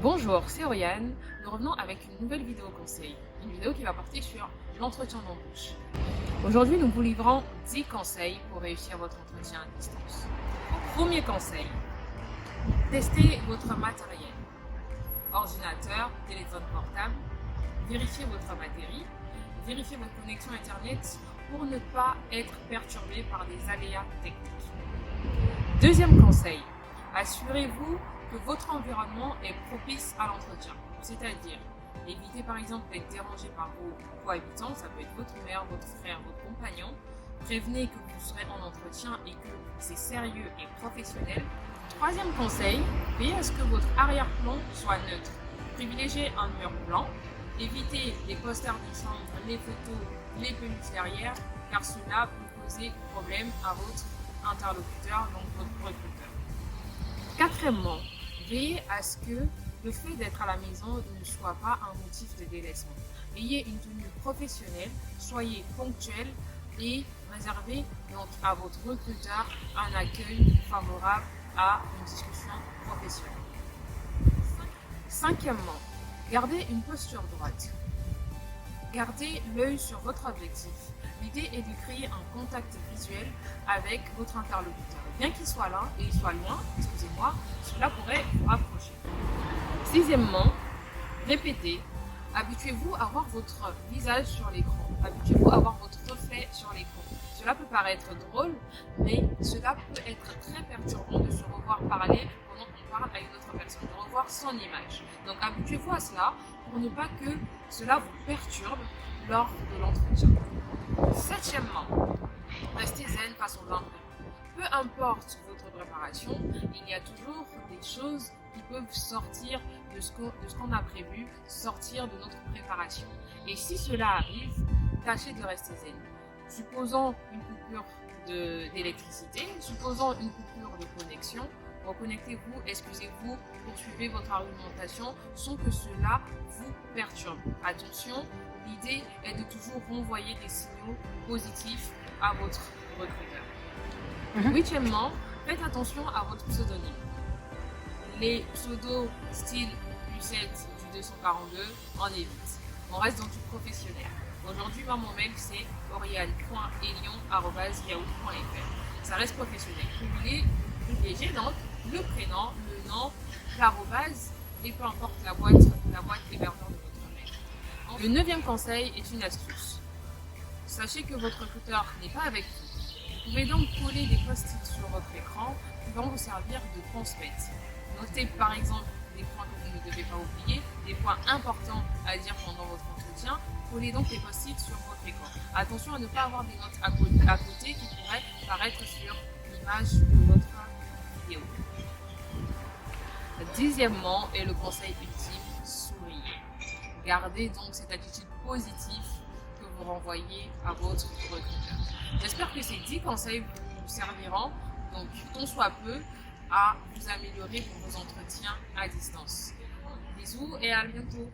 Bonjour, c'est Oriane. Nous revenons avec une nouvelle vidéo conseil. Une vidéo qui va porter sur l'entretien d'embauche. Aujourd'hui, nous vous livrons 10 conseils pour réussir votre entretien à distance. Premier conseil, testez votre matériel. Ordinateur, téléphone portable, vérifiez votre batterie, vérifiez votre connexion Internet pour ne pas être perturbé par des aléas techniques. Deuxième conseil, assurez-vous que votre environnement est propice à l'entretien, c'est-à-dire évitez par exemple d'être dérangé par vos cohabitants, ça peut être votre mère, votre frère, votre compagnon. Prévenez que vous serez en entretien et que c'est sérieux et professionnel. Troisième conseil, veillez à ce que votre arrière-plan soit neutre. Privilégiez un mur blanc, évitez les posters de chambre, les photos, les peluches derrière, car cela peut poser problème à votre interlocuteur, donc votre recruteur. Quatrièmement, veillez à ce que le fait d'être à la maison ne soit pas un motif de délaissement. Ayez une tenue professionnelle, soyez ponctuel et réservez donc à votre recruteur un accueil favorable à une discussion professionnelle. Cinquièmement, gardez une posture droite. Gardez l'œil sur votre objectif. L'idée est de créer un contact visuel avec votre interlocuteur. Bien qu'il soit là et il soit loin, excusez-moi, cela pourrait vous rapprocher. Sixièmement, répétez. Habituez-vous à voir votre visage sur l'écran. Habituez-vous à voir votre reflet sur l'écran. Cela peut paraître drôle, mais cela peut être très perturbant de se revoir parler pendant qu'on parle à une autre personne, de revoir son image. Donc habituez-vous à cela pour ne pas que cela vous perturbe lors de l'entretien. Septièmement, restez zen face aux imprévus. Peu importe votre préparation, il y a toujours des choses qui peuvent sortir de ce qu'on a prévu, sortir de notre préparation. Et si cela arrive, tâchez de rester zen. Supposons une coupure d'électricité, supposons une coupure de connexion, reconnectez-vous, excusez-vous, poursuivez votre argumentation sans que cela vous perturbe. Attention, l'idée est de toujours renvoyer des signaux positifs à votre recruteur. Huitièmement, faites attention à votre pseudonyme. Les pseudos style Lucette du 242, on évite. On reste dans du professionnel. Aujourd'hui, moi, mon mail, c'est oriane.elion@yahoo.fr. Ça reste professionnel. Privilégiez donc le prénom, le nom, l'arrobase et peu importe la boîte hébergeur de votre mail. Le neuvième conseil est une astuce. Sachez que votre recruteur n'est pas avec vous. Vous pouvez donc coller des post-it sur votre écran qui vont vous servir de pense-bête. Notez par exemple des points que vous ne devez pas oublier, des points importants à dire pendant votre entretien. Collez donc les post-it sur votre écran. Attention à ne pas avoir des notes à côté qui pourraient paraître sur l'image de votre vidéo. Dixièmement, et le conseil ultime, souriez. Gardez donc cette attitude positive que vous renvoyez à votre recruteur. J'espère que ces 10 conseils vous serviront, donc tant soit peu, à vous améliorer pour vos entretiens à distance. Bisous et à bientôt.